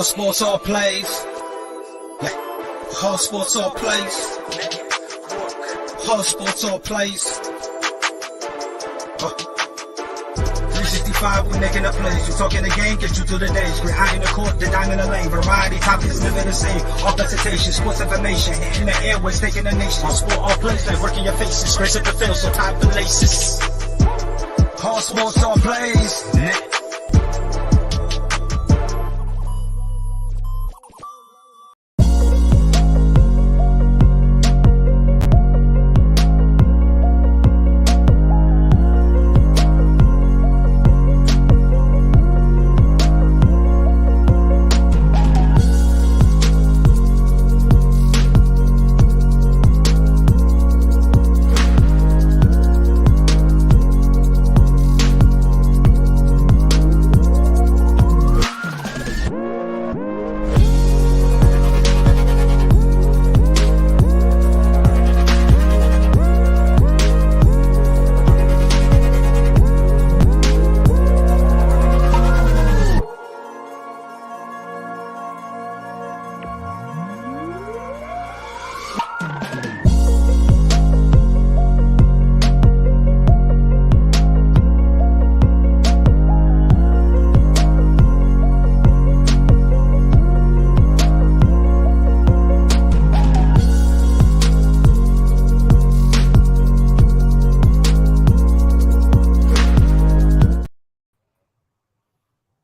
All sports, all plays. All sports, all plays. All sports, all plays. 365, we making a plays. You talking the game, get you through the days. We're high in the court, the dime in the lane. Variety topics, living the same. All presentation, sports information. Hitting the airways, taking the nation. All sport, all plays, they working your faces. Grace at the field, so tie the laces. All sports, all plays.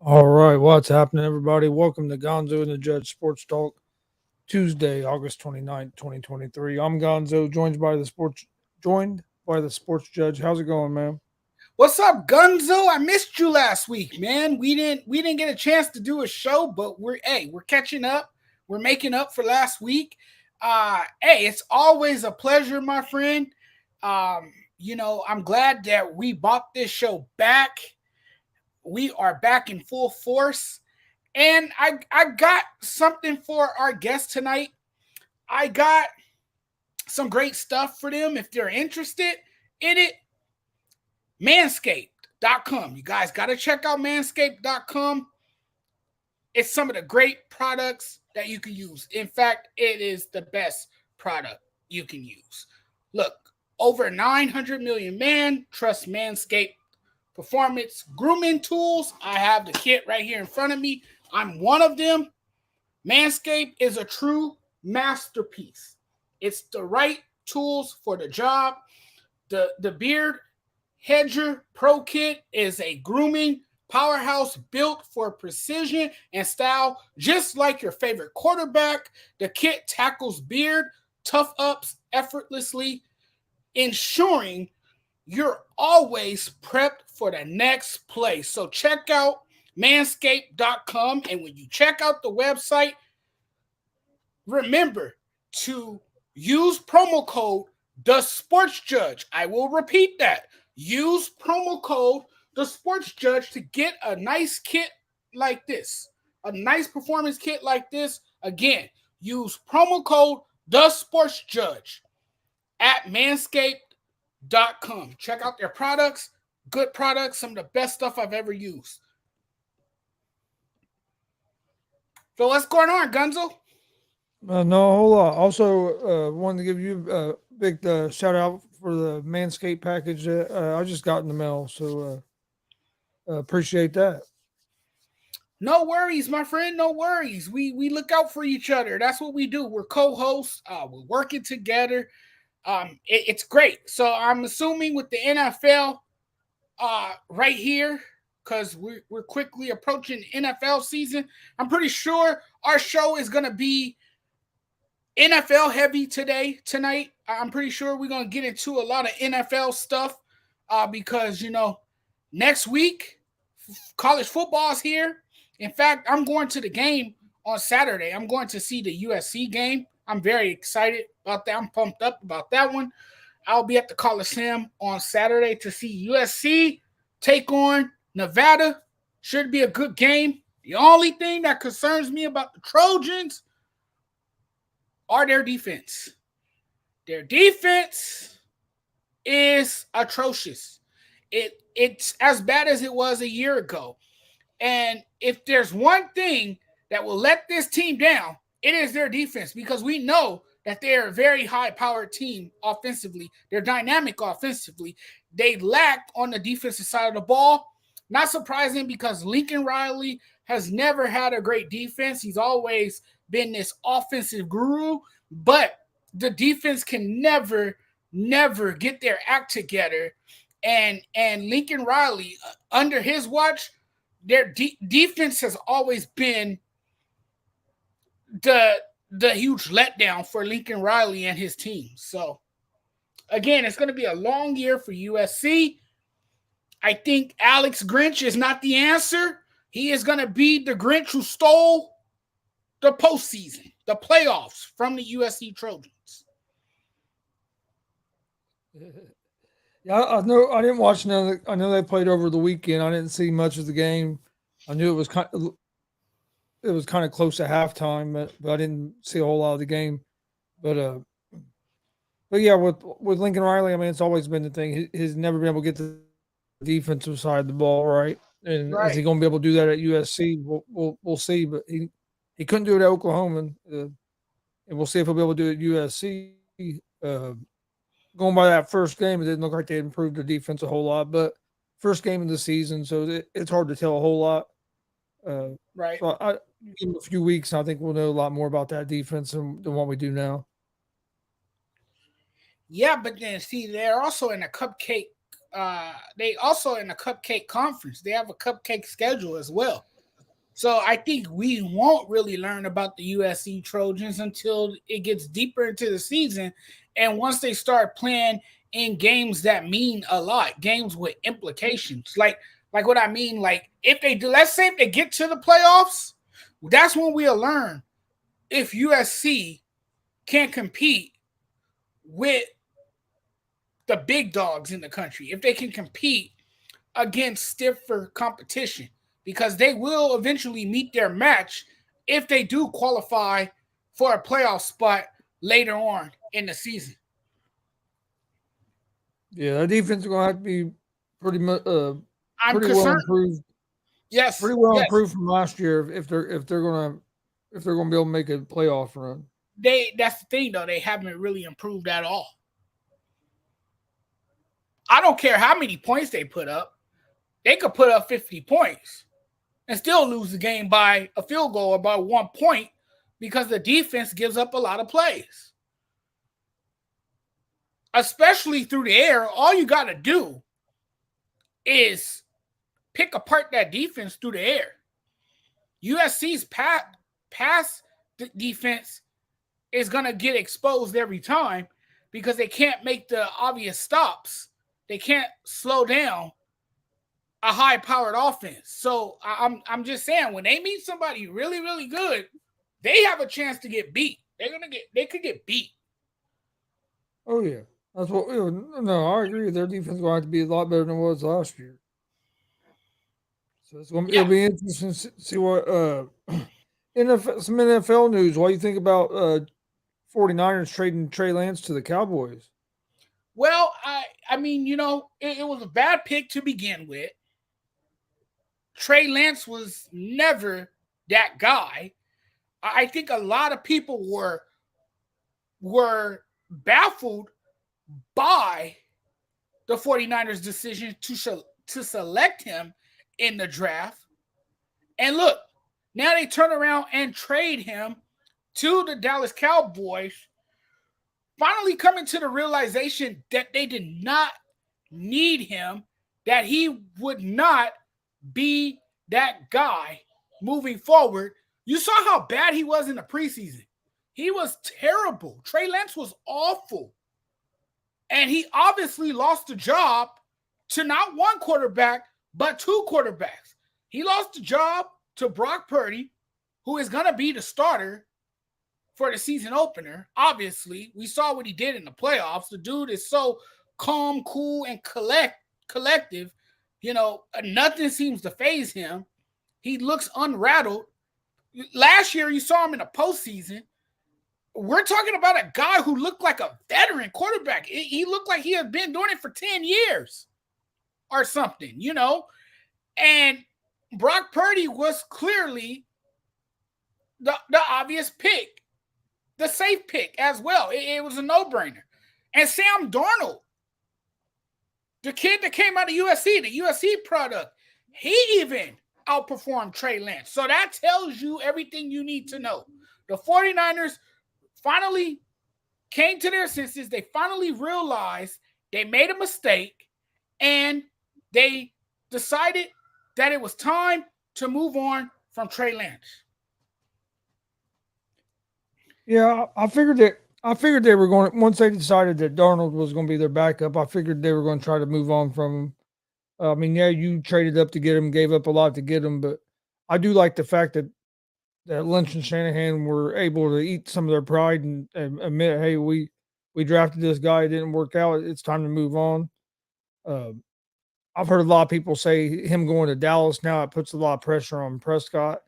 All right, what's happening, everybody? Welcome to Gonzo and the Judge Sports Talk, Tuesday, August 29th, 2023. I'm Gonzo, joined by the sports judge. How's it going, man? What's up, Gonzo? I missed you last week, man. We didn't get a chance to do a show, but we're catching up. We're making up for last week. It's always a pleasure, my friend. I'm glad that we brought this show back. We are back in full force. And I got something for our guests tonight. I got some great stuff for them if they're interested in it. Manscaped.com. You guys got to check out manscaped.com. It's some of the great products that you can use. In fact, it is the best product you can use. Look, over 900 million men trust Manscaped performance grooming tools. I have the kit right here in front of me. I'm one of them. Manscaped is a true masterpiece. It's the right tools for the job. The Beard Hedger Pro Kit is a grooming powerhouse built for precision and style, just like your favorite quarterback. The kit tackles beard tough-ups effortlessly, ensuring you're always prepped for the next play. So check out manscaped.com. And when you check out the website, remember to use promo code TheSportsJudge. I will repeat that. Use promo code TheSportsJudge to get a nice kit like this. A nice performance kit like this. Again, use promo code TheSportsJudge at Manscaped.com. Check out their products. Good products. Some of the best stuff I've ever used. So what's going on, Gonzo? No, a whole lot. Also, wanted to give you a big shout out for the Manscaped package that I just got in the mail. So appreciate that. No worries, my friend. No worries. We look out for each other. That's what we do. We're co-hosts. We're working together. It's great. So I'm assuming with the NFL right here, because we're quickly approaching NFL season, I'm pretty sure our show is going to be NFL heavy tonight. I'm pretty sure we're going to get into a lot of NFL stuff because, next week, college football is here. In fact, I'm going to the game on Saturday. I'm going to see the USC game. I'm very excited about that. I'm pumped up about that one. I'll be at the Coliseum on Saturday to see USC take on Nevada. Should be a good game. The only thing that concerns me about the Trojans are their defense. Their defense is atrocious. It's as bad as it was a year ago. And if there's one thing that will let this team down, it is their defense, because we know that they're a very high-powered team offensively. They're dynamic offensively. They lack on the defensive side of the ball. Not surprising, because Lincoln Riley has never had a great defense. He's always been this offensive guru, but the defense can never get their act together. And Lincoln Riley, under his watch, their defense has always been the huge letdown for Lincoln Riley and his team. So, again, it's going to be a long year for USC. I think Alex Grinch is not the answer. He is going to be the Grinch who stole the postseason, the playoffs from the USC Trojans. Yeah, I know. I didn't watch none. I know they played over the weekend. I didn't see much of the game. I knew it was kind of close to halftime, but I didn't see a whole lot of the game. But yeah, with Lincoln Riley, I mean, it's always been the thing. He's never been able to get the defensive side of the ball right. And is he going to be able to do that at USC? We'll see. But he couldn't do it at Oklahoma, and we'll see if he'll be able to do it at USC. Going by that first game, it didn't look like they improved their defense a whole lot. But first game of the season, so it's hard to tell a whole lot. Right. So I give him a few weeks, and I think we'll know a lot more about that defense than what we do now. Yeah, but then see, they're also in a cupcake. They also in a cupcake conference. They have a cupcake schedule as well. So I think we won't really learn about the USC Trojans until it gets deeper into the season, and once they start playing in games that mean a lot, games with implications. Like what I mean, like if they do, let's say if they get to the playoffs, that's when we'll learn if USC can compete with the big dogs in the country, if they can compete against stiffer competition, because they will eventually meet their match if they do qualify for a playoff spot later on in the season. Yeah, that defense is going to have to be pretty well improved. Yes, pretty well improved from last year if they're going to be able to make a playoff run. That's the thing though; they haven't really improved at all. I don't care how many points they put up; they could put up 50 points and still lose the game by a field goal or by 1 point because the defense gives up a lot of plays. Especially through the air, all you got to do is pick apart that defense through the air. USC's pass defense is going to get exposed every time because they can't make the obvious stops. They can't slow down a high-powered offense. So I'm just saying, when they meet somebody really, really good, they have a chance to get beat. They could get beat. Oh yeah, that's what. No, I agree. Their defense is going to have to be a lot better than it was last year. So it'll be interesting to see what some NFL news. What do you think about 49ers trading Trey Lance to the Cowboys? Well, I mean, it was a bad pick to begin with. Trey Lance was never that guy. I think a lot of people were baffled by the 49ers' decision to select him in the draft. And look, now they turn around and trade him to the Dallas Cowboys, finally coming to the realization that they did not need him, that he would not be that guy moving forward. You saw how bad he was in the preseason. He was terrible. Trey Lance was awful. And he obviously lost the job to not one quarterback, but two quarterbacks. He lost the job to Brock Purdy, who is going to be the starter for the season opener. Obviously, we saw what he did in the playoffs. The dude is so calm, cool, and collective. Nothing seems to faze him. He looks unrattled. Last year, you saw him in the postseason. We're talking about a guy who looked like a veteran quarterback. He looked like he had been doing it for 10 years or something, And Brock Purdy was clearly the obvious pick, the safe pick as well. It was a no-brainer. And Sam Darnold, the kid that came out of USC, the USC product, he even outperformed Trey Lance. So that tells you everything you need to know. The 49ers finally came to their senses. They finally realized they made a mistake, and they decided that it was time to move on from Trey Lance. Yeah, I figured they were going, once they decided that Darnold was going to be their backup, I figured they were going to try to move on from him. I mean, yeah, you traded up to get him, gave up a lot to get him, but I do like the fact that Lynch and Shanahan were able to eat some of their pride and admit, hey, we drafted this guy, it didn't work out, it's time to move on. I've heard a lot of people say him going to Dallas now, it puts a lot of pressure on Prescott.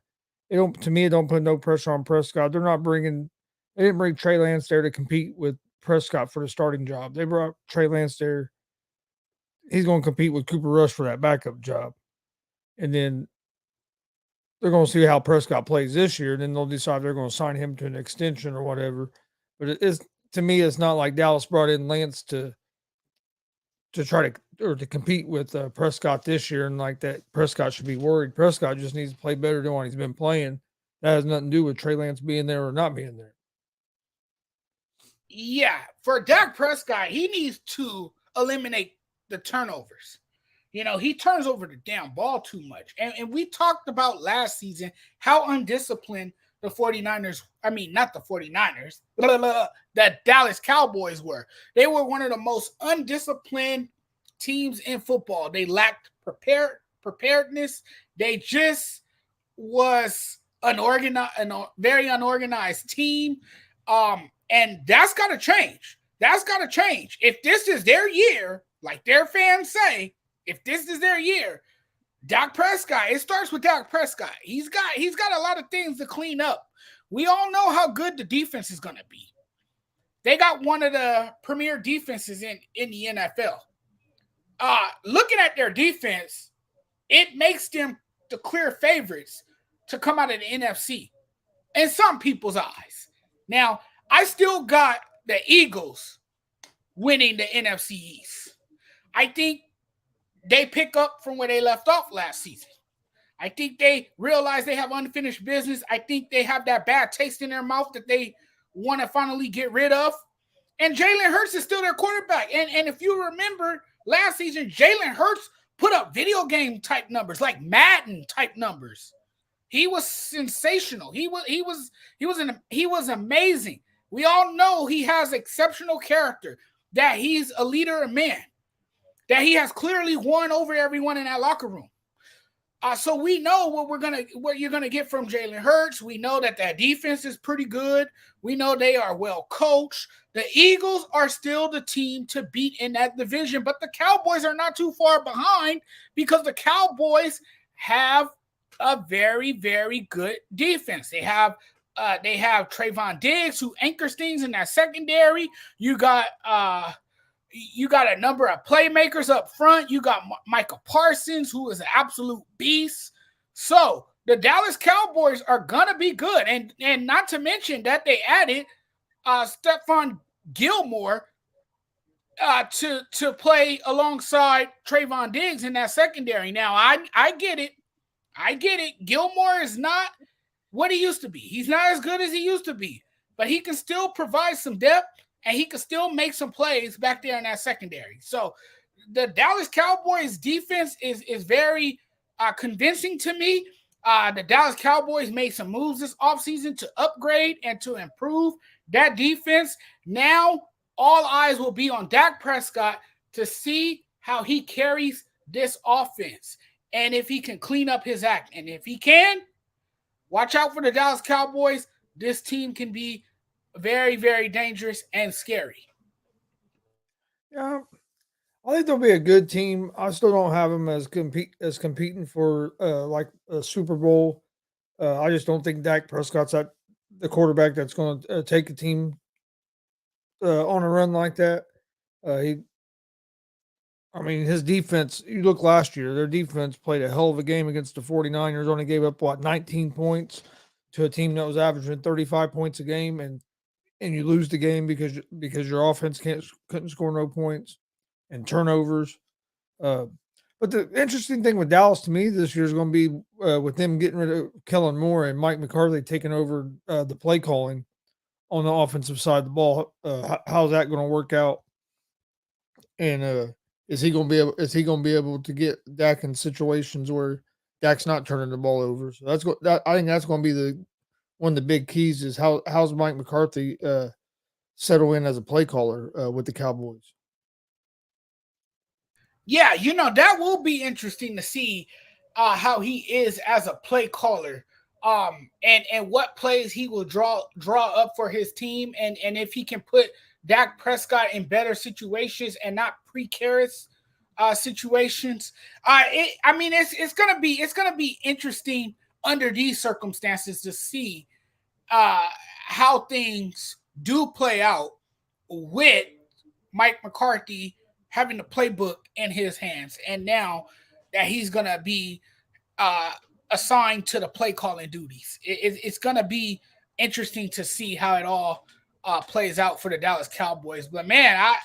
It don't put no pressure on Prescott. They didn't bring Trey Lance there to compete with Prescott for the starting job. They brought Trey Lance there. He's going to compete with Cooper Rush for that backup job. And then they're going to see how Prescott plays this year. And then they'll decide they're going to sign him to an extension or whatever. But to me, it's not like Dallas brought in Lance to try to compete with Prescott this year, and like that Prescott should be worried. Prescott just needs to play better than what he's been playing. That has nothing to do with Trey Lance being there or not being there. Yeah, for Dak Prescott, he needs to eliminate the turnovers. You know, he turns over the damn ball too much. And we talked about last season how undisciplined the 49ers, not the 49ers, that Dallas Cowboys were. They were one of the most undisciplined teams in football. They lacked preparedness. They just was a very unorganized team. And that's got to change. That's got to change. If this is their year, like their fans say, if this is their year, Dak Prescott, it starts with Dak Prescott. He's got a lot of things to clean up. We all know how good the defense is going to be. They got one of the premier defenses in the NFL. Looking at their defense, it makes them the clear favorites to come out of the NFC in some people's eyes. Now, I still got the Eagles winning the NFC East. I think they pick up from where they left off last season. I think they realize they have unfinished business. I think they have that bad taste in their mouth that they want to finally get rid of. And Jalen Hurts is still their quarterback. And if you remember last season, Jalen Hurts put up video game type numbers, like Madden type numbers. He was sensational. He was amazing. We all know he has exceptional character, that he's a leader of men, that he has clearly won over everyone in that locker room. So we know what you're gonna get from Jalen Hurts. We know that defense is pretty good. We know they are well coached. The Eagles are still the team to beat in that division, but the Cowboys are not too far behind because the Cowboys have a very, very good defense. They have Trayvon Diggs, who anchors things in that secondary. You got a number of playmakers up front. You got Michael Parsons, who is an absolute beast. So the Dallas Cowboys are gonna be good, and not to mention that they added Stephon Gilmore to play alongside Trayvon Diggs in that secondary. Now I get it. Gilmore is not what he used to be. He's not as good as he used to be, but he can still provide some depth, and he can still make some plays back there in that secondary. So the Dallas Cowboys defense is very convincing to me. The Dallas Cowboys made some moves this offseason to upgrade and to improve that defense. Now all eyes will be on Dak Prescott to see how he carries this offense and if he can clean up his act. And if he can, watch out for the Dallas Cowboys. This team can be very, very dangerous and scary. Yeah, I think they'll be a good team. I still don't have them as competing for like a Super Bowl. I just don't think Dak Prescott's the quarterback that's going to take a team on a run like that. His defense, you look last year, their defense played a hell of a game against the 49ers, only gave up, 19 points. to a team that was averaging 35 points a game, and you lose the game because your offense couldn't score no points and turnovers. Uh, but the interesting thing with Dallas to me this year is going to be with them getting rid of Kellen Moore and Mike McCarthy taking over the play calling on the offensive side of the ball. How's that going to work out? And is he going to be able? Is he going to be able to get Dak in situations where Dak's not turning the ball over? So I think that's going to be the one of the big keys is how's Mike McCarthy settle in as a play caller with the Cowboys. Yeah, that will be interesting to see how he is as a play caller, and what plays he will draw up for his team, and if he can put Dak Prescott in better situations and not precarious situations. It's gonna be interesting under these circumstances to see how things do play out with Mike McCarthy having the playbook in his hands, and now that he's gonna be uh, assigned to the play calling duties, it's gonna be interesting to see how it all plays out for the Dallas Cowboys. But man,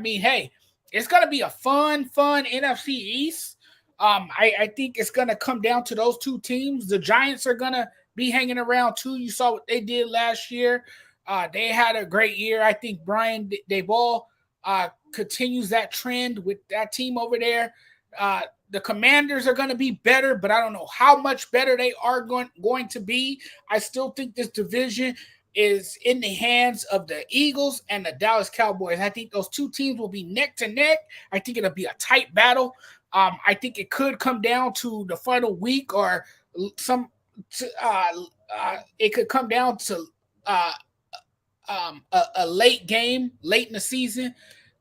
hey, it's gonna be a fun NFC East. I think it's gonna come down to those two teams. The Giants are gonna be hanging around too. You saw what they did last year. They had a great year. I think Brian Daboll continues that trend with that team over there. The Commanders are going to be better, but I don't know how much better they are going to be. I still think this division is in the hands of the Eagles and the Dallas Cowboys. I think those two teams will be neck to neck. I think it'll be a tight battle. I think it could come down to the final week or it could come down to a late game, late in the season.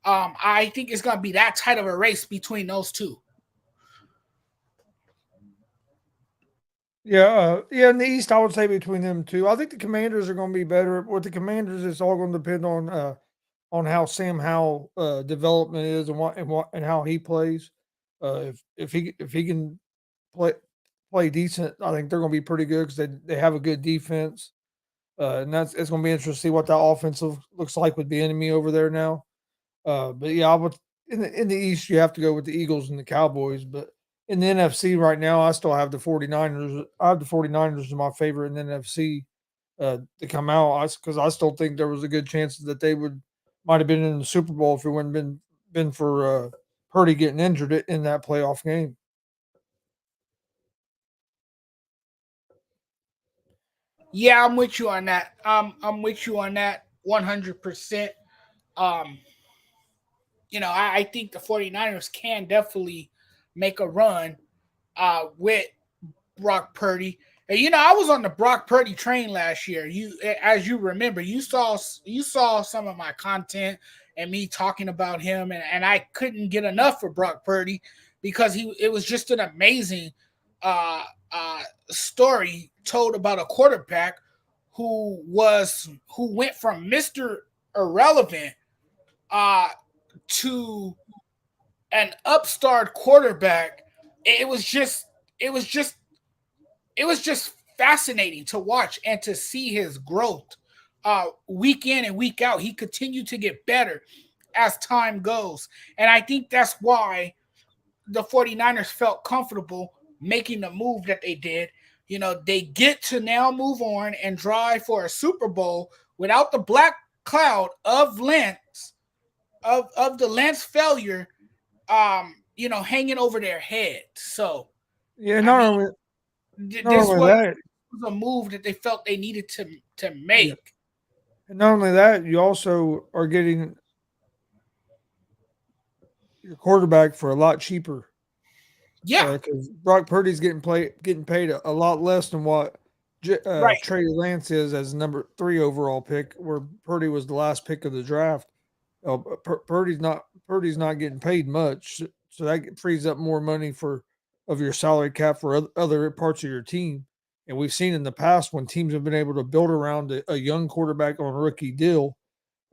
I think it's going to be that tight of a race between those two. Yeah, in the East, I would say between them two. I think the Commanders are going to be better. With the Commanders, it's all going to depend on how Sam Howell development is and how he plays. If he can play decent, I think they're going to be pretty good because they have a good defense. And it's going to be interesting to see what that offensive looks like with the enemy over there now. But yeah, I would in the East you have to go with the Eagles and the Cowboys, but in the NFC right now, I still have the 49ers. I have the 49ers as my favorite in the NFC to come out because I still think there was a good chance that they might have been in the Super Bowl if it wouldn't been for Purdy getting injured in that playoff game. Yeah, I'm with you on that. I'm with you on that 100%. Um, I think the 49ers can definitely make a run with Brock Purdy. And I was on the Brock Purdy train last year. As you remember, you saw some of my content and me talking about him, and I couldn't get enough for Brock Purdy because it was just an amazing story told about a quarterback who went from Mr. Irrelevant to an upstart quarterback. It was just fascinating to watch and to see his growth week in and week out. He continued to get better as time goes. And I think that's why the 49ers felt comfortable making the move that they did. They get to now move on and drive for a Super Bowl without the black cloud of Lance, of the Lance failure, hanging over their head. So, Yeah, this was a move that they felt they needed to make. Yeah. And not only that, you also are getting your quarterback for a lot cheaper. Yeah, because Brock Purdy's getting paid a lot less than what right. Trey Lance is as number 3 overall pick, where Purdy was the last pick of the draft. Purdy's not getting paid much, so that frees up more money of your salary cap for other parts of your team. And we've seen in the past when teams have been able to build around a young quarterback on a rookie deal,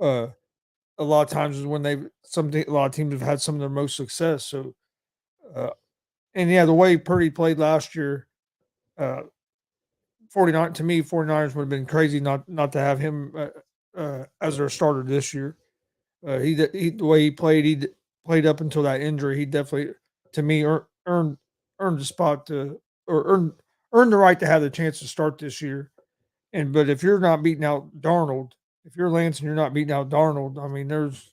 a lot of times is when a lot of teams have had some of their most success. So, and yeah, the way Purdy played last year, 49 to me, 49ers would have been crazy not to have him as their starter this year. The way he played, played up until that injury. He definitely, to me, earned the spot to or earned the right to have the chance to start this year. But if you're not beating out Darnold, if you're Lance and you're not beating out Darnold, I mean, there's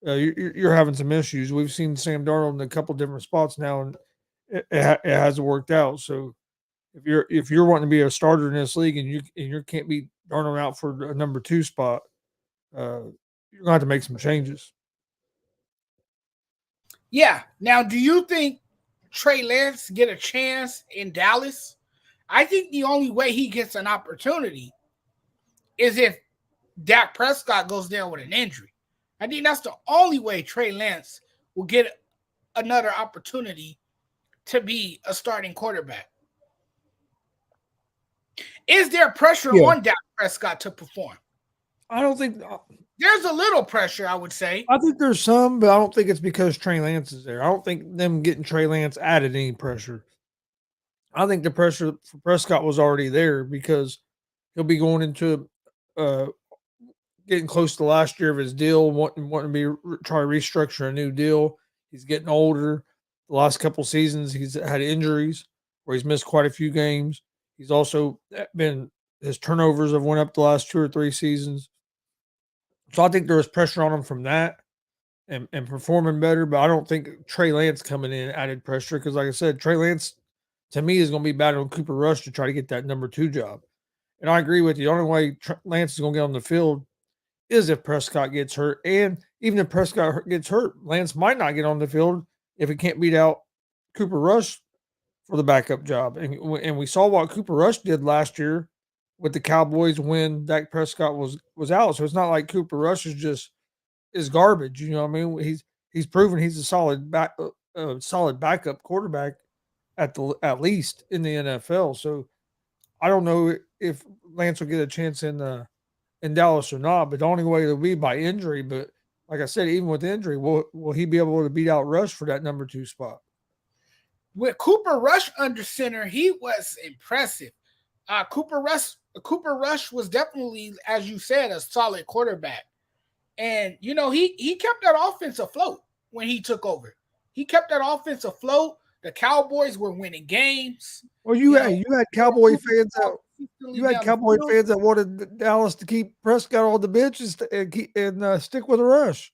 you're having some issues. We've seen Sam Darnold in a couple different spots now, and it hasn't worked out. So if you're wanting to be a starter in this league and you can't beat Darnold out for a number 2 spot, you're gonna have to make some changes. Yeah. Now, do you think Trey Lance get a chance in Dallas? I think the only way he gets an opportunity is if Dak Prescott goes down with an injury. I think that's the only way Trey Lance will get another opportunity to be a starting quarterback. Is there pressure on Dak Prescott to perform? I don't think there's a little pressure, I would say. I think there's some, but I don't think it's because Trey Lance is there. I don't think them getting Trey Lance added any pressure. I think the pressure for Prescott was already there because he'll be going into getting close to the last year of his deal, wanting to try to restructure a new deal. He's getting older. The last couple seasons, he's had injuries where he's missed quite a few games. He's also his turnovers have went up the last 2 or 3 seasons. So I think there was pressure on him from that and performing better. But I don't think Trey Lance coming in added pressure because, like I said, Trey Lance to me is going to be battling Cooper Rush to try to get that number 2 job. And I agree with you. The only way Lance is going to get on the field is if Prescott gets hurt. And even if Prescott gets hurt, Lance might not get on the field if he can't beat out Cooper Rush for the backup job. And we saw what Cooper Rush did last year with the Cowboys when Dak Prescott was out. So it's not like Cooper Rush is garbage. You know what I mean? He's proven he's a solid backup quarterback at least in the NFL. So I don't know if Lance will get a chance in Dallas or not, but the only way it'll be by injury. But like I said, even with injury, will he be able to beat out Rush for that number 2 spot? With Cooper Rush under center, he was impressive. Cooper Rush was definitely, as you said, a solid quarterback. And, you know, he kept that offense afloat when he took over. He kept that offense afloat. The Cowboys were winning games. Well, you had Cowboy fans that wanted Dallas to keep Prescott on the bench and stick with Rush.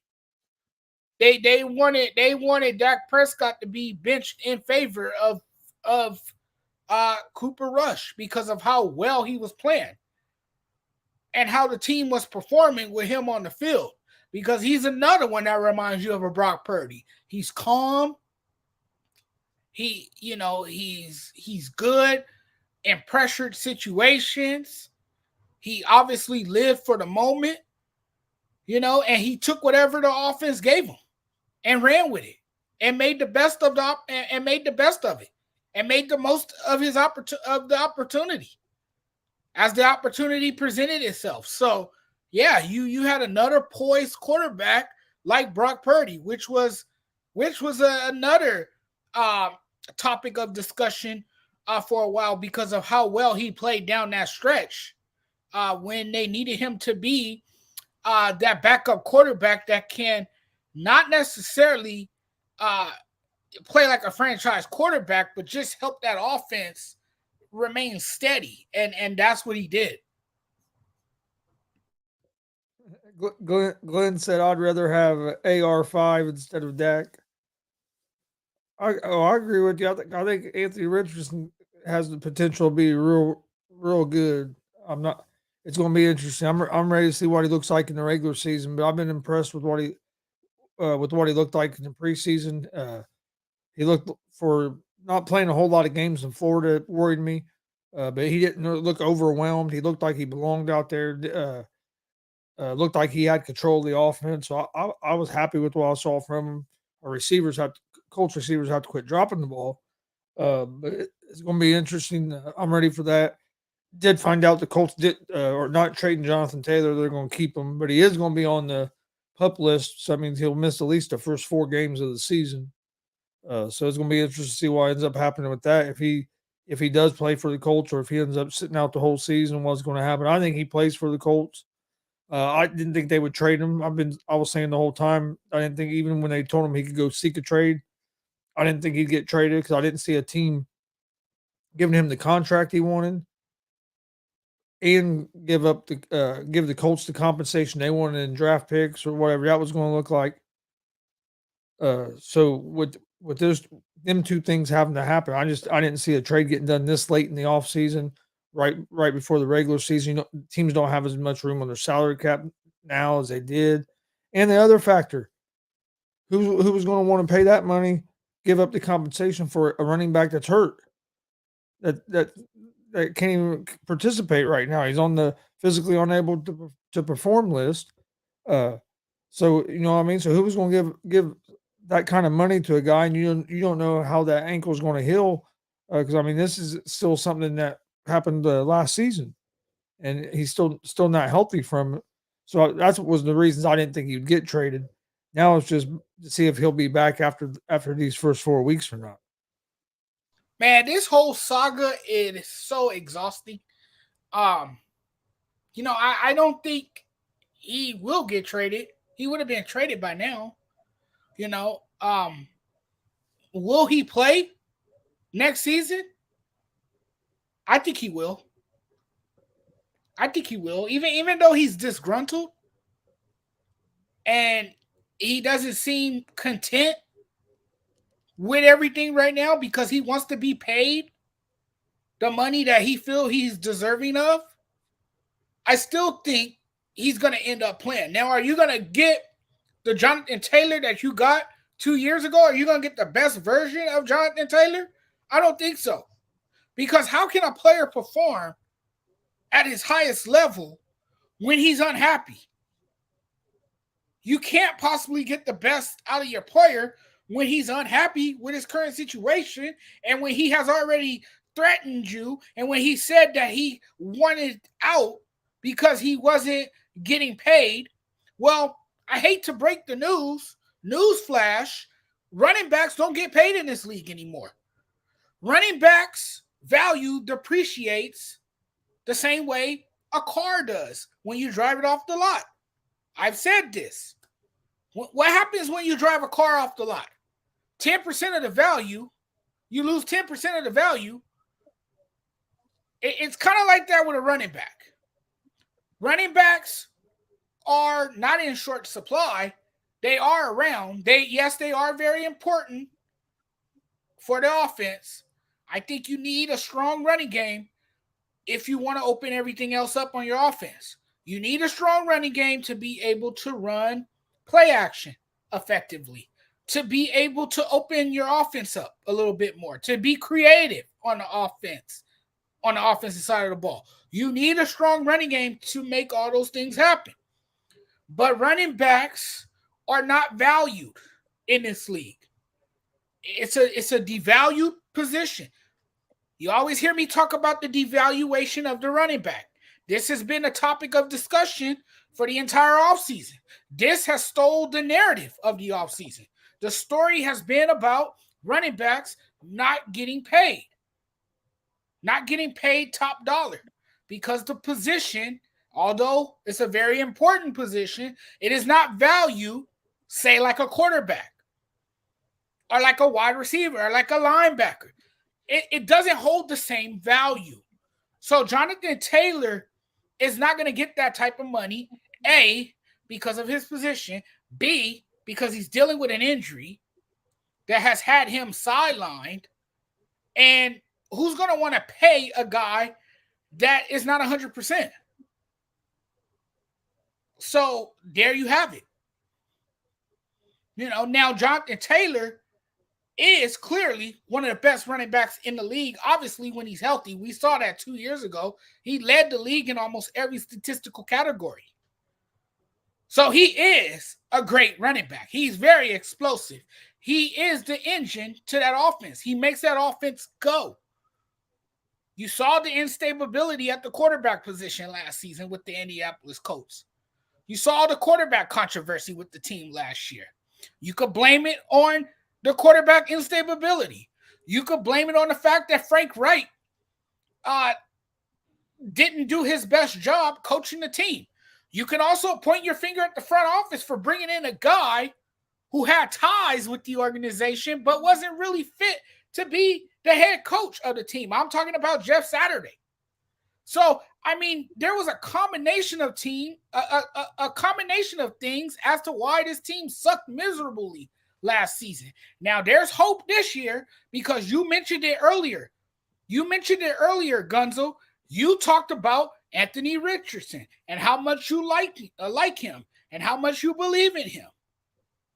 They wanted Dak Prescott to be benched in favor of Cooper Rush because of how well he was playing and how the team was performing with him on the field. Because he's another one that reminds you of a Brock Purdy. He's calm. He's good in pressured situations. He obviously lived for the moment, and he took whatever the offense gave him and ran with it and made the best of it and made the most of the opportunity as the opportunity presented itself. So yeah, you had another poised quarterback like Brock Purdy, which was another topic of discussion for a while because of how well he played down that stretch when they needed him to be that backup quarterback that can not necessarily play like a franchise quarterback, but just help that offense remain steady. And that's what he did. Glenn said, I'd rather have AR5 instead of Dak. I agree with you. I think Anthony Richardson has the potential to be real good. It's going to be interesting. I'm ready to see what he looks like in the regular season, but I've been impressed with what he looked like in the preseason. He looked for not playing a whole lot of games in Florida worried me, but he didn't look overwhelmed. He looked like he belonged out there. Looked like he had control of the offense. So I was happy with what I saw from him. Our Colts receivers have to quit dropping the ball. But it's going to be interesting. I'm ready for that. Did find out the Colts are not trading Jonathon Taylor. They're going to keep him, but he is going to be on the PUP list. So that means he'll miss at least the first 4 games of the season. So it's going to be interesting to see what ends up happening with that. If he if he does play for the Colts or if he ends up sitting out the whole season, what's going to happen. I think he plays for the Colts. I didn't think they would trade him. I was saying the whole time, I didn't think even when they told him he could go seek a trade, I didn't think he'd get traded because I didn't see a team giving him the contract he wanted and give the Colts the compensation they wanted in draft picks or whatever that was going to look like. So with them two things having to happen, I didn't see a trade getting done this late in the offseason, right before the regular season. You know, teams don't have as much room on their salary cap now as they did. And the other factor, who was going to want to pay that money, give up the compensation for a running back that's hurt, that can't even participate right now. He's on the physically unable to perform list. So you know what I mean. So who was going to give that kind of money to a guy, and you don't know how that ankle is going to heal? Because I mean, this is still something that happened last season, and he's still not healthy from it. So that's what was the reasons I didn't think he'd get traded. Now it's just to see if he'll be back after these first 4 weeks or not. Man, this whole saga is so exhausting. You know, I don't think he will get traded. He would have been traded by now. You know, will he play next season? I think he will. Even though he's disgruntled and he doesn't seem content with everything right now because he wants to be paid the money that he feels he's deserving of, I still think he's going to end up playing. Now, are you going to get the Jonathon Taylor that you got 2 years ago? Are you going to get the best version of Jonathon Taylor? I don't think so. Because how can a player perform at his highest level when he's unhappy? You can't possibly get the best out of your player when he's unhappy with his current situation and when he has already threatened you and when he said that he wanted out because he wasn't getting paid. Well, I hate to break the newsflash, running backs don't get paid in this league anymore. Running backs' value depreciates the same way a car does when you drive it off the lot. I've said this. What happens when you drive a car off the lot? 10% of the value, you lose 10% of the value. It's kind of like that with a running back. Running backs are not in short supply. They are around. They are very important for the offense. I think you need a strong running game if you want to open everything else up on your offense. You need a strong running game to be able to run play action effectively, to be able to open your offense up a little bit more, to be creative on the offensive side of the ball. You need a strong running game to make all those things happen. But running backs are not valued in this league. It's a devalued position. You always hear me talk about the devaluation of the running back. This has been a topic of discussion for the entire offseason. This has stole the narrative of the offseason. The story has been about running backs not getting paid top dollar because the position, although it's a very important position, it is not valued, say, like a quarterback or like a wide receiver or like a linebacker. It doesn't hold the same value. So Jonathon Taylor is not going to get that type of money, A, because of his position, B, because he's dealing with an injury that has had him sidelined, and who's going to want to pay a guy that is not 100%? So there you have it. You know, now Jonathon Taylor is clearly one of the best running backs in the league, obviously, when he's healthy. We saw that 2 years ago. He led the league in almost every statistical category. So he is a great running back. He's very explosive. He is the engine to that offense. He makes that offense go. You saw the instability at the quarterback position last season with the Indianapolis Colts. You saw the quarterback controversy with the team last year. You could blame it on the quarterback instability. You could blame it on the fact that Frank Wright didn't do his best job coaching the team. You can also point your finger at the front office for bringing in a guy who had ties with the organization but wasn't really fit to be the head coach of the team. I'm talking about Jeff Saturday. So, I mean, there was a combination of a combination of things as to why this team sucked miserably last season. Now, there's hope this year because you mentioned it earlier. Gonzo. You talked about Anthony Richardson and how much you like him and how much you believe in him.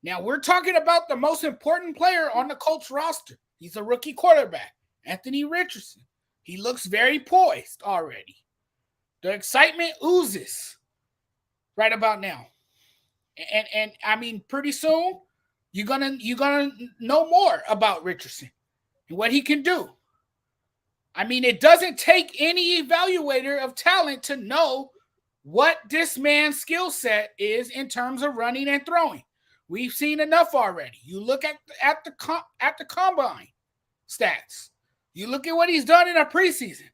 Now, we're talking about the most important player on the Colts roster. He's a rookie quarterback, Anthony Richardson. He looks very poised already. The excitement oozes right about now. And I mean, pretty soon, you're gonna know more about Richardson and what he can do. I mean, it doesn't take any evaluator of talent to know what this man's skill set is in terms of running and throwing. We've seen enough already. You look at the combine stats. You look at what he's done in a preseason.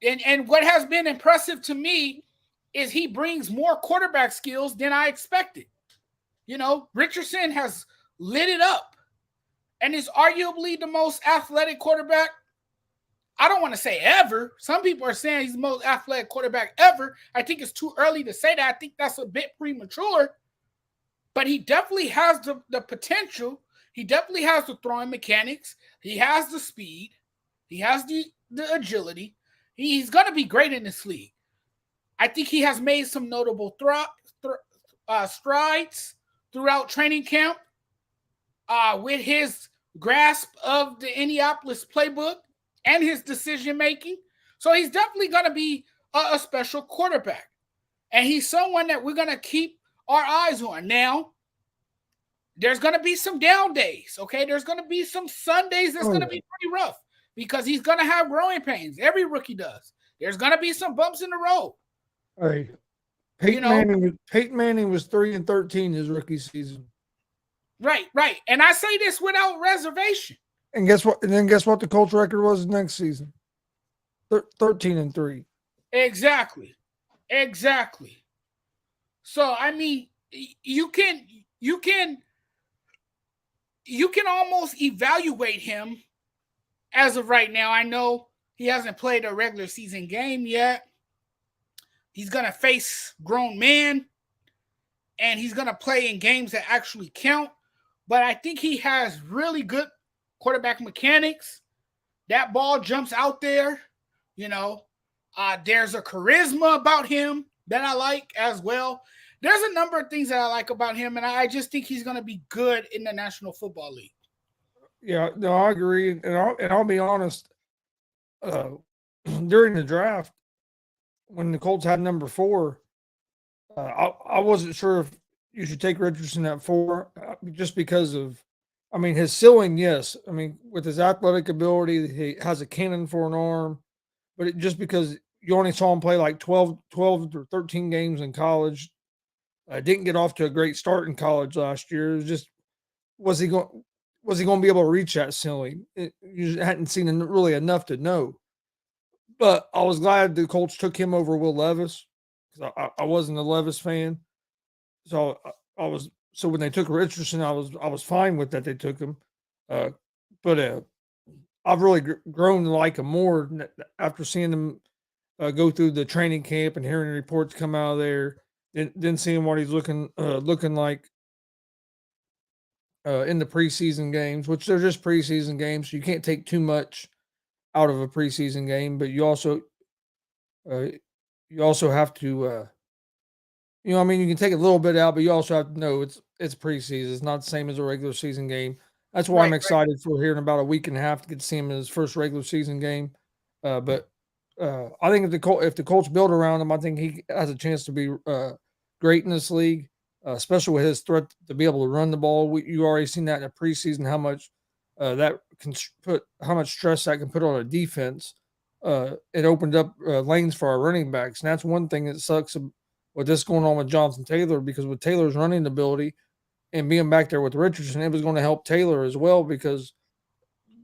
And what has been impressive to me is he brings more quarterback skills than I expected. You know, Richardson has lit it up and is arguably the most athletic quarterback. I don't want to say ever. Some people are saying he's the most athletic quarterback ever. I think it's too early to say that. I think that's a bit premature. But he definitely has the potential. He definitely has the throwing mechanics. He has the speed. He has the agility. He's going to be great in this league. I think he has made some notable strides throughout training camp with his grasp of the Indianapolis playbook and his decision-making. So he's definitely going to be a special quarterback. And he's someone that we're going to keep our eyes on. Now, there's going to be some down days, okay? There's going to be some Sundays that's going to be pretty rough because he's going to have growing pains. Every rookie does. There's going to be some bumps in the road. Hey, Peyton Manning was 3-13 his rookie season. Right. And I say this without reservation. And guess what? And then guess what the Colts record was next season? 13-3. Exactly. So I mean, you can almost evaluate him as of right now. I know he hasn't played a regular season game yet. He's gonna face grown men, and he's gonna play in games that actually count. But I think he has really good quarterback mechanics. That ball jumps out there. You know, there's a charisma about him that I like as well. There's a number of things that I like about him, and I just think he's going to be good in the National Football League. Yeah, no, I agree. And I'll be honest, during the draft, when the Colts had number 4, I wasn't sure if you should take Richardson at 4 just because of, I mean, his ceiling, yes. I mean, with his athletic ability, he has a cannon for an arm. But just because you only saw him play like 12 or 13 games in college, didn't get off to a great start in college last year. It was just, was he going to be able to reach that ceiling? You hadn't seen really enough to know. But I was glad the Colts took him over Will Levis because I wasn't a Levis fan. So so when they took Richardson, I was fine with that they took him. But I've really grown to like him more after seeing him go through the training camp and hearing reports come out of there. Then seeing what he's looking like in the preseason games, which they're just preseason games, so you can't take too much out of a preseason game. But you also have to, I mean, you can take a little bit out, but you also have to know it's preseason. It's not the same as a regular season game. That's why I'm excited for here in about a week and a half to get to see him in his first regular season game. But I think if the Colts build around him, I think he has a chance to be great in this league, especially with his threat to be able to run the ball. You already seen that in the preseason, how much how much stress that can put on a defense. It opened up lanes for our running backs, and that's one thing that sucks with this going on with Jonathon Taylor, because with Taylor's running ability and being back there with Richardson, it was going to help Taylor as well, because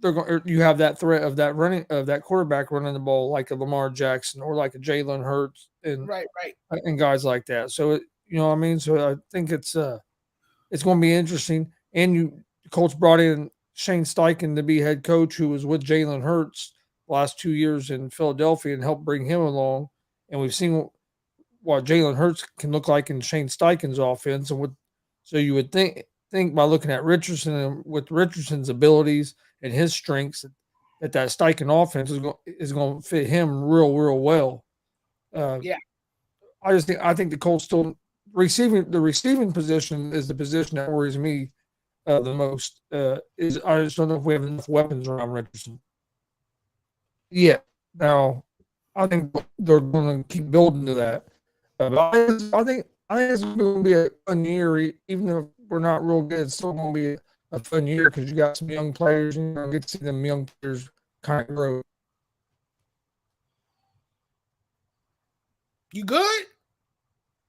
they're going. You have that threat of that quarterback running the ball like a Lamar Jackson or like a Jalen Hurts Right. and guys like that. So you know what I mean. So I think it's going to be interesting. And Colts brought in Shane Steichen to be head coach, who was with Jalen Hurts last 2 years in Philadelphia and helped bring him along. And we've seen what Jalen Hurts can look like in Shane Steichen's offense, and so you would think by looking at Richardson and with Richardson's abilities and his strengths that Steichen offense is going to fit him real well. Yeah. I think the Colts still receiving position is the position that worries me the most. Is I just don't know if we have enough weapons around Richardson. Yeah. Now, I think they're going to keep building to that. But I think it's going to be a fun year, even if we're not real good. It's still going to be a fun year because you got some young players, and you're going to get to see them young players kind of grow. You good?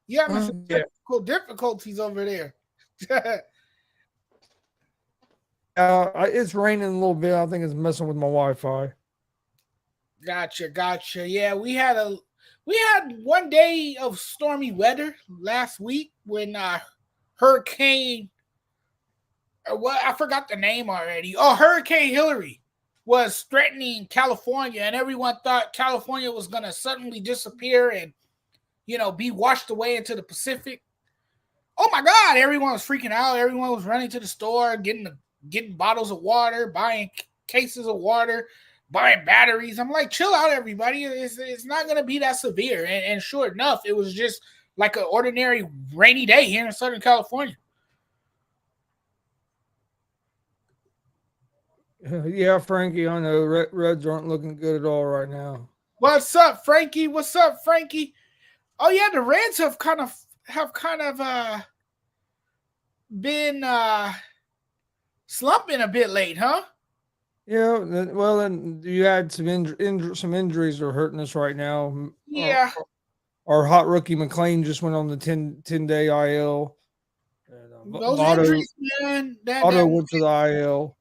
You having some Yeah. difficulties over there. It's raining a little bit. I think it's messing with my Wi-Fi. Gotcha. Yeah, we had 1 day of stormy weather last week when Hurricane, I forgot the name already. Oh, Hurricane Hillary was threatening California, and everyone thought California was going to suddenly disappear and, be washed away into the Pacific. Oh my God, everyone was freaking out. Everyone was running to the store, getting bottles of water, buying cases of water, buying batteries. I'm like, chill out, everybody. It's not going to be that severe. And sure enough, it was just like an ordinary rainy day here in Southern California. Yeah, Frankie, I know Reds aren't looking good at all right now. What's up, Frankie? Oh yeah, the Reds have kind of been slumping a bit late, huh? Yeah, well, then you had some injuries that are hurting us right now. Yeah. Our hot rookie McLean just went on the 10-day IL. And, those injuries, man. Otto went to the IL.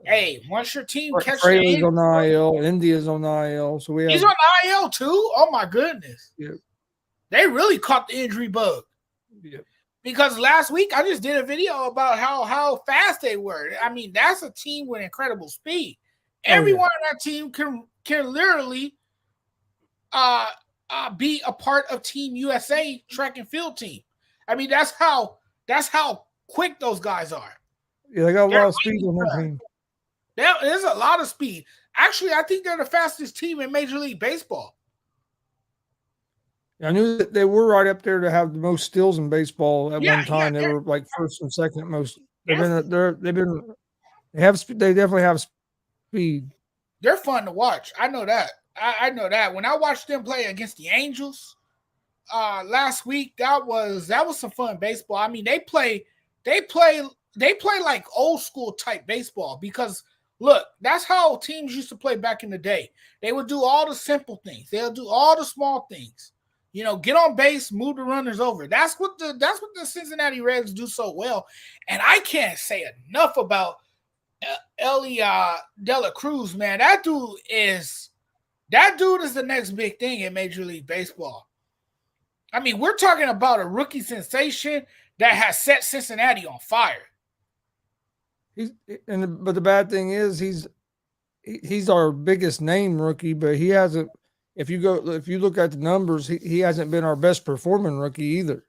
Hey, once your team catches Trey on the IL, India's on the IL, so he's on the IL too. Oh my goodness! Yeah, they really caught the injury bug. Yeah, because last week I just did a video about how fast they were. I mean, that's a team with incredible speed. Everyone on that team can literally be a part of Team USA track and field team. I mean, that's how quick those guys are. Yeah, they got a lot of speed on that team. There's a lot of speed. Actually, I think they're the fastest team in Major League Baseball. I knew that they were right up there to have the most steals in baseball at one time. They were like first and second most. They definitely have speed. They're fun to watch. I know that. I know that. When I watched them play against the Angels last week, that was some fun baseball. I mean, they play like old school type baseball because look, that's how teams used to play back in the day. They would do all the simple things. They'll do all the small things. Get on base, move the runners over. That's what the Cincinnati Reds do so well. And I can't say enough about Ellie De La Cruz, man. That dude is the next big thing in Major League Baseball. I mean, we're talking about a rookie sensation that has set Cincinnati on fire. But the bad thing is he's our biggest name rookie, but he hasn't. If you look at the numbers, he hasn't been our best performing rookie either.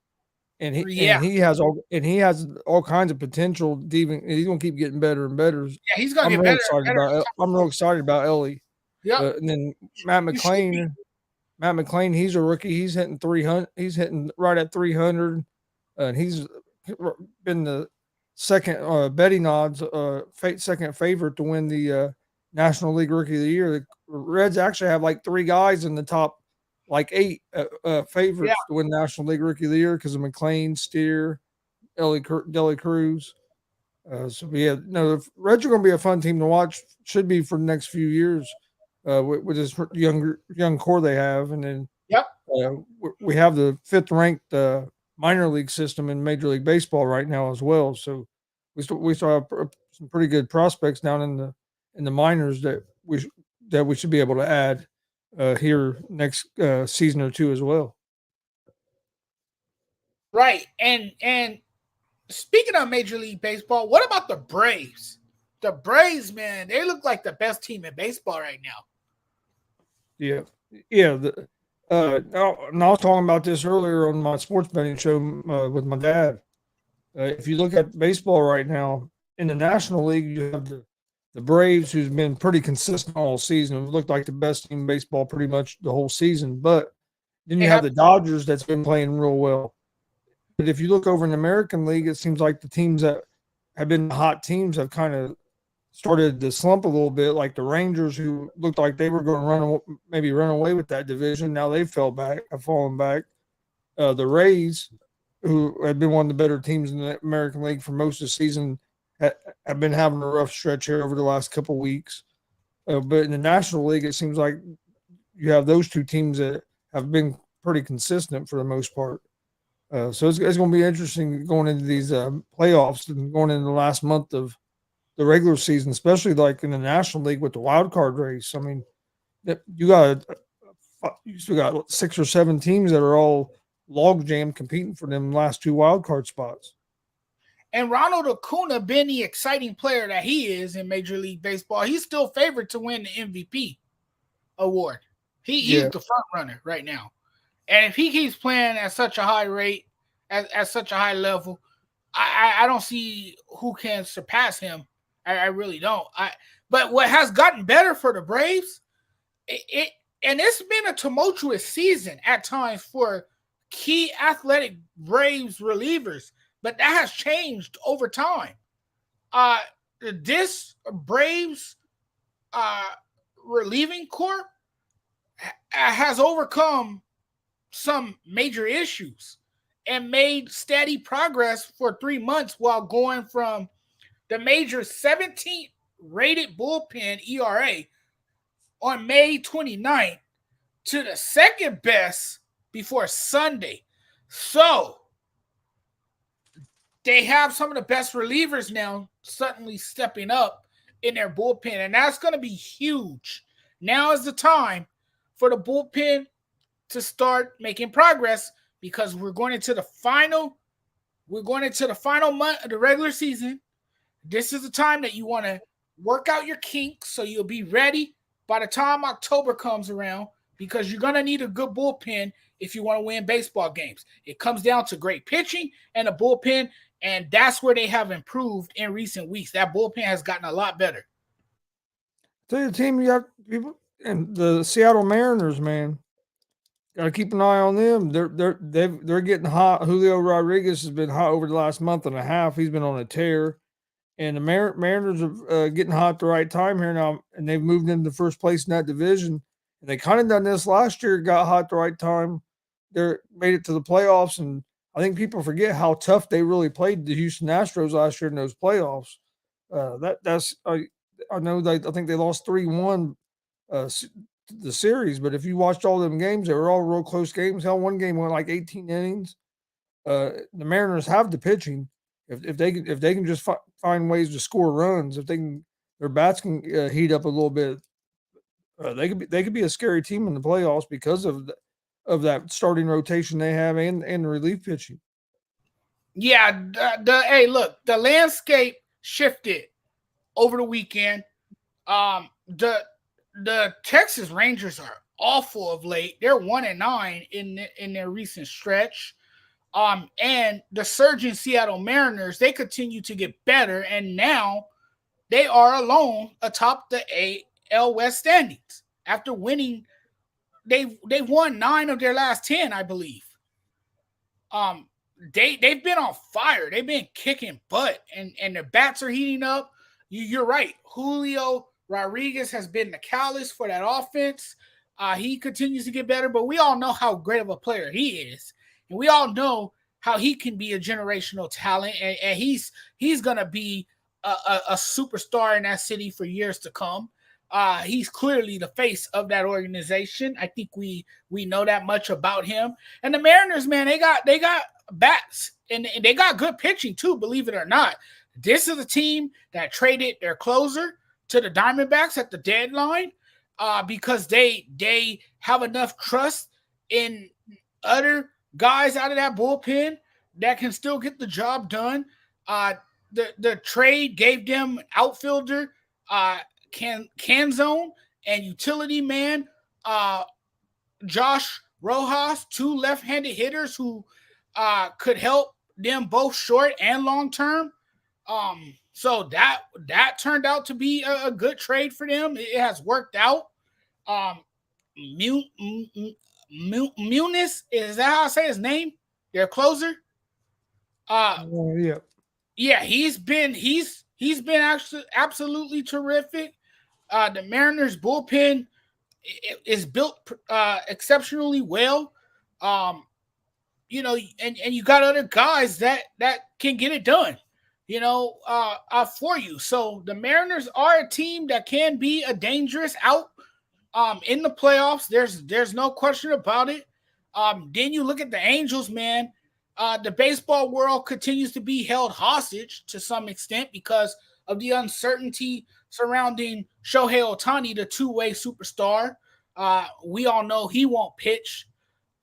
And he has all kinds of potential. He's gonna keep getting better and better. Yeah, he's gonna get better. I'm real excited about Ellie. Yeah. And then Matt McClain, he's a rookie. He's hitting 300. He's hitting right at 300, and he's been the second betting odds, second favorite to win the National League Rookie of the Year. The Reds actually have like 3 guys in the top, like 8 favorites to win National League Rookie of the Year because of McClain, Steer, Deli Cruz. So the Reds are going to be a fun team to watch. Should be for the next few years with this young core they have, and then we have the 5th ranked minor league system in Major League Baseball right now as well. So we still have some pretty good prospects down in in the minors that we should be able to add here next season or two as well. Right. And speaking of Major League Baseball, what about the Braves? The Braves, man, they look like the best team in baseball right now. Yeah. I was talking about this earlier on my sports betting show with my dad. If you look at baseball right now, in the National League, you have the Braves, who's been pretty consistent all season. It looked like the best team in baseball pretty much the whole season. But then you have the Dodgers that's been playing real well. But if you look over in the American League, it seems like the teams that have been hot teams have kind of started to slump a little bit, like the Rangers, who looked like they were going to run away with that division. Now have fallen back. The Rays, who had been one of the better teams in the American League for most of the season, have been having a rough stretch here over the last couple of weeks. But in the National League, it seems like you have those two teams that have been pretty consistent for the most part. So it's going to be interesting going into these playoffs and going into the last month of the regular season, especially like in the National League with the wild card race. I mean, you still got 6 or 7 teams that are all log jam competing for them last 2 wild card spots. And Ronald Acuna, being the exciting player that he is in Major League Baseball, he's still favored to win the MVP award. He's the front runner right now. And if he keeps playing at such a high rate, at such a high level, I don't see who can surpass him. I really don't. But what has gotten better for the Braves, it's been a tumultuous season at times for key athletic Braves relievers, but that has changed over time. This Braves relieving corps has overcome some major issues and made steady progress for 3 months while going from the major 17th rated bullpen ERA on May 29th to the second best before Sunday. So they have some of the best relievers now suddenly stepping up in their bullpen, and that's going to be huge. Now is the time for the bullpen to start making progress, because we're going into the final month of the regular season. This is the time that you want to work out your kinks so you'll be ready by the time October comes around, because you're going to need a good bullpen if you want to win baseball games. It comes down to great pitching and a bullpen, and that's where they have improved in recent weeks. That bullpen has gotten a lot better. Tell you the team, you have people, and the Seattle Mariners, man. Got to keep an eye on them. They're getting hot. Julio Rodriguez has been hot over the last month and a half. He's been on a tear, and the Mariners are getting hot at the right time here now, and they've moved into first place in that division. And they kind of done this last year. Got hot at the right time. They made it to the playoffs, and I think people forget how tough they really played the Houston Astros last year in those playoffs. I know I think they lost 3-1. The series, but if you watched all them games, they were all real close games. Hell, one game went like 18 innings. The Mariners have the pitching. If they can just find ways to score runs, if their bats can heat up a little bit, they could be a scary team in the playoffs because of that starting rotation they have and the relief pitching. Yeah, hey, look, the landscape shifted over the weekend. The Texas Rangers are awful of late. They're 1-9 in their recent stretch. And the surging Seattle Mariners, they continue to get better, and now they are alone atop the AL West standings after winning. They won 9 of their last 10, I believe. They've been on fire. They've been kicking butt, and their bats are heating up. You're right. Julio Rodriguez has been the catalyst for that offense. He continues to get better, but we all know how great of a player he is. And we all know how he can be a generational talent. And he's going to be a superstar in that city for years to come. He's clearly the face of that organization. I think we know that much about him. And the Mariners, man, they got bats and they got good pitching too, believe it or not. This is a team that traded their closer to the Diamondbacks at the deadline because they have enough trust in other guys out of that bullpen that can still get the job done. The trade gave them outfielder can zone and utility man Josh Rojas, two left-handed hitters who could help them both short and long term. So that turned out to be a good trade for them. It has worked out. Muniz, is that how I say his name? Their closer. Yeah. Yeah, he's been actually absolutely terrific. The Mariners bullpen is built exceptionally well. You know, and you got other guys that can get it done, you know, for you. So the Mariners are a team that can be a dangerous out in the playoffs. There's no question about it. Then you look at the Angels, man. The baseball world continues to be held hostage to some extent because of the uncertainty surrounding Shohei Ohtani, the two-way superstar. We all know he won't pitch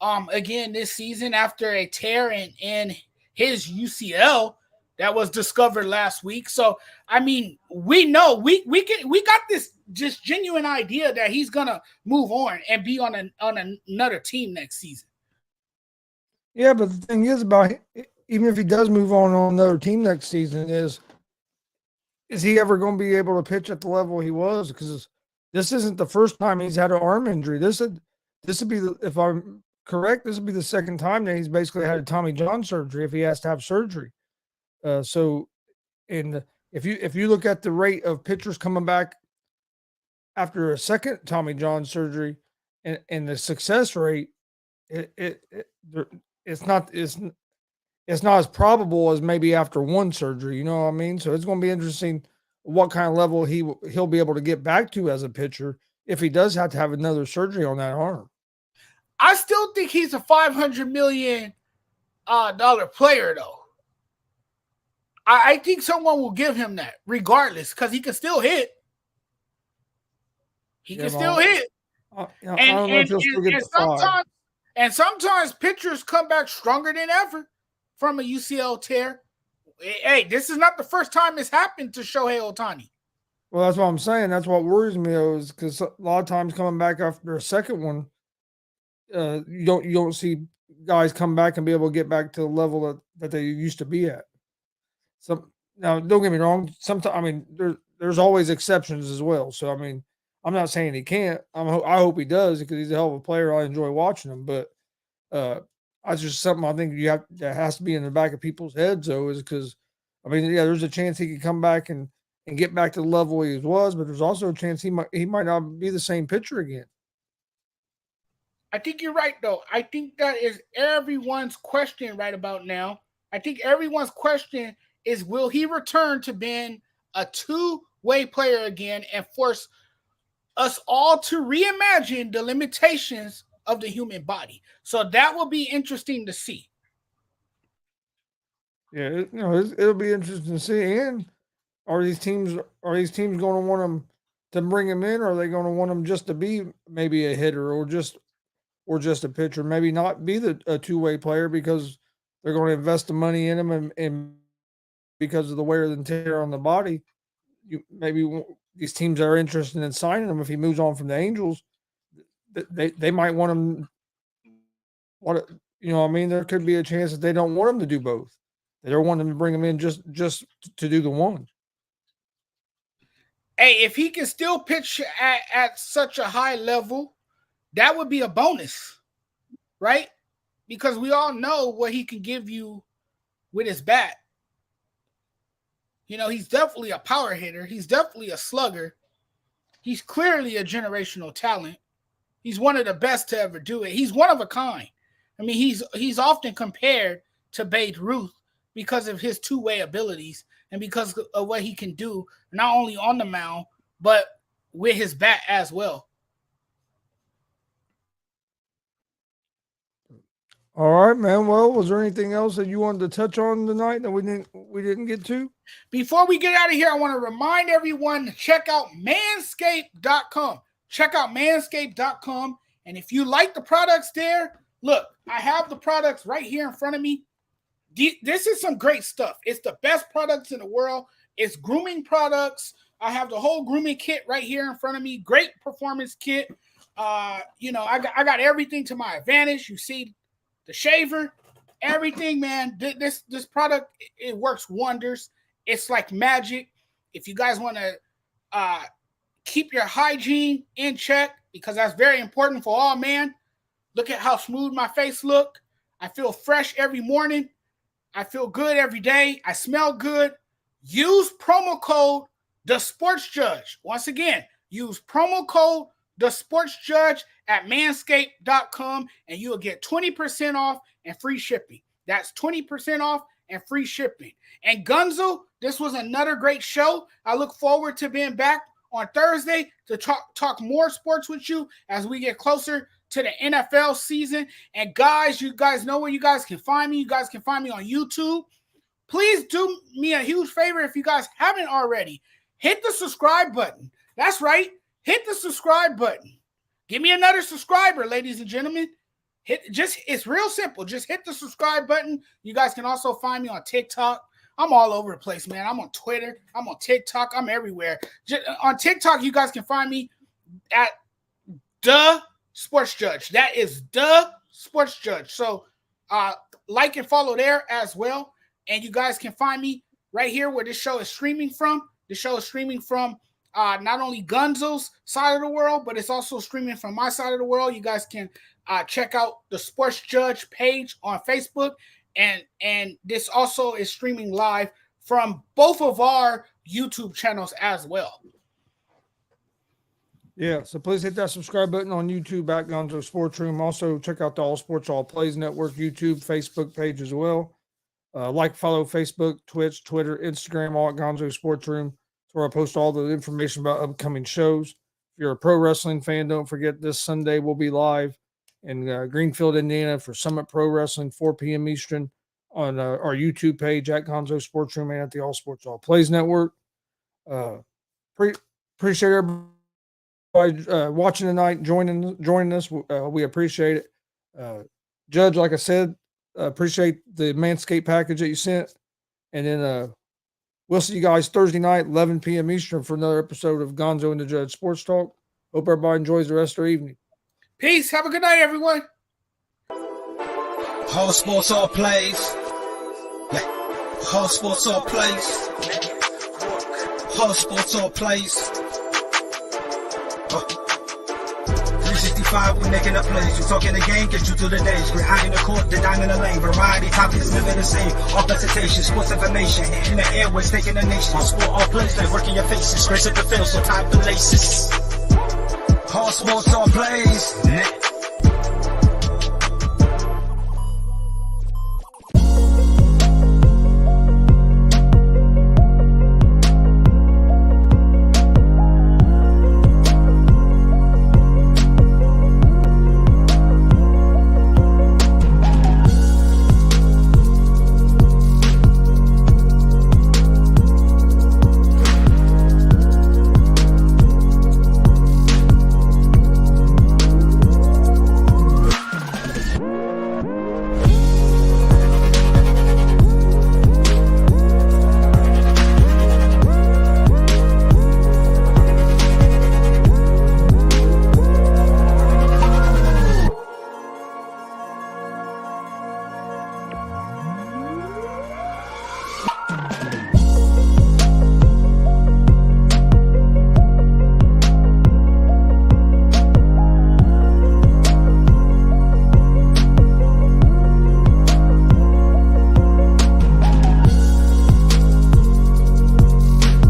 again this season after a tear in his UCL that was discovered last week. So I mean, we know we got this just genuine idea that he's gonna move on and be on another team next season. Yeah, but the thing is about even if he does move on another team next season, is he ever going to be able to pitch at the level he was? Because this isn't the first time he's had an arm injury. This would be if I'm correct, this would be the second time that he's basically had a Tommy John surgery if he has to have surgery. So, and if you look at the rate of pitchers coming back after a second Tommy John surgery and the success rate, it's not as probable as maybe after one surgery. You know what I mean? So it's going to be interesting what kind of level he'll be able to get back to as a pitcher if he does have to have another surgery on that arm. I still think he's a $500 million player, though. I think someone will give him that regardless because he can still hit. He can still hit. I don't know if he'll still get the and sometimes pitchers come back stronger than ever from a UCL tear. Hey, this is not the first time it's happened to Shohei Ohtani. Well, that's what I'm saying. That's what worries me, though, is because a lot of times coming back after a second one, you don't see guys come back and be able to get back to the level that they used to be at. So now, don't get me wrong. Sometimes, I mean, there's always exceptions as well. So I mean, I'm not saying he can't. I hope he does because he's a hell of a player. I enjoy watching him, but that's just something I think that has to be in the back of people's heads, though, is because I mean, yeah, there's a chance he could come back and get back to the level he was, but there's also a chance he might not be the same pitcher again. I think you're right, though. I think that is everyone's question right about now. I think everyone's question is, will he return to being a two-way player again and force us all to reimagine the limitations of the human body? So that will be interesting to see. Yeah, it'll be interesting to see. And are these teams going to want him to bring him in, or are they going to want him just to be maybe a hitter or just a pitcher, maybe not be a two-way player because they're going to invest the money in him and because of the wear and tear on the body, maybe these teams are interested in signing him if he moves on from the Angels. They might want him. I mean, there could be a chance that they don't want him to do both. They don't want him to bring him in just to do the one. Hey, if he can still pitch at such a high level, that would be a bonus, right? Because we all know what he can give you with his bat. You know, he's definitely a power hitter. He's definitely a slugger. He's clearly a generational talent. He's one of the best to ever do it. He's one of a kind. I mean, he's often compared to Babe Ruth because of his two-way abilities and because of what he can do, not only on the mound, but with his bat as well. All right, man. Well, was there anything else that you wanted to touch on tonight that we we didn't get to? Before we get out of here, I want to remind everyone to check out manscaped.com. Check out manscaped.com. And if you like the products there, look, I have the products right here in front of me. This is some great stuff. It's the best products in the world. It's grooming products. I have the whole grooming kit right here in front of me. Great performance kit. I got everything to my advantage. You see the shaver, everything, man. This product, it works wonders. It's like magic. If you guys want to keep your hygiene in check, because that's very important for all men. Look at how smooth my face look. I feel fresh every morning. I feel good every day. I smell good. Use promo code TheSportsJudge. Once again, use promo code TheSportsJudge at manscaped.com and you will get 20% off and free shipping. That's 20% off and free shipping. And Gonzo, this was another great show. I look forward to being back on Thursday to talk more sports with you as we get closer to the NFL season. And guys, you guys know where you guys can find me. You guys can find me on YouTube. Please do me a huge favor if you guys haven't already. Hit the subscribe button. That's right. Hit the subscribe button. Give me another subscriber, ladies and gentlemen. It's real simple. Just hit the subscribe button. You guys can also find me on TikTok. I'm all over the place, man. I'm on Twitter. I'm on TikTok. I'm everywhere. On TikTok, you guys can find me at The Sports Judge. That is The Sports Judge. So like and follow there as well. And you guys can find me right here where this show is streaming from. The show is streaming from not only Gonzo's side of the world, but it's also streaming from my side of the world. You guys can check out the Sports Judge page on Facebook. And this also is streaming live from both of our YouTube channels as well. Yeah, so please hit that subscribe button on YouTube at Gonzo Sports Room. Also, check out the All Sports All Plays Network YouTube, Facebook page as well. Follow Facebook, Twitch, Twitter, Instagram, all at Gonzo Sports Room. That's where I post all the information about upcoming shows. If you're a pro wrestling fan, don't forget this Sunday we'll be live in Greenfield, Indiana for Summit Pro Wrestling, 4 p.m. Eastern on our YouTube page at Gonzo Sports Room and at the All Sports All Plays Network. Appreciate everybody watching tonight, joining us. We appreciate it. Judge, like I said, appreciate the Manscaped package that you sent. And then we'll see you guys Thursday night, 11 p.m. Eastern for another episode of Gonzo and the Judge Sports Talk. Hope everybody enjoys the rest of their evening. Peace. Have a good night, everyone. All sports, all plays. Yeah. All sports, all plays. All sports, all plays. 365, we making up plays. You talking the game, get you to the days. We're high in the court, the dime in the lane. Variety topics, living the same. All presentation, sports information. Hitting the airways, taking the nation. All sport, all plays, they working your faces. Grace at the field, so tie the laces. All sports, all plays.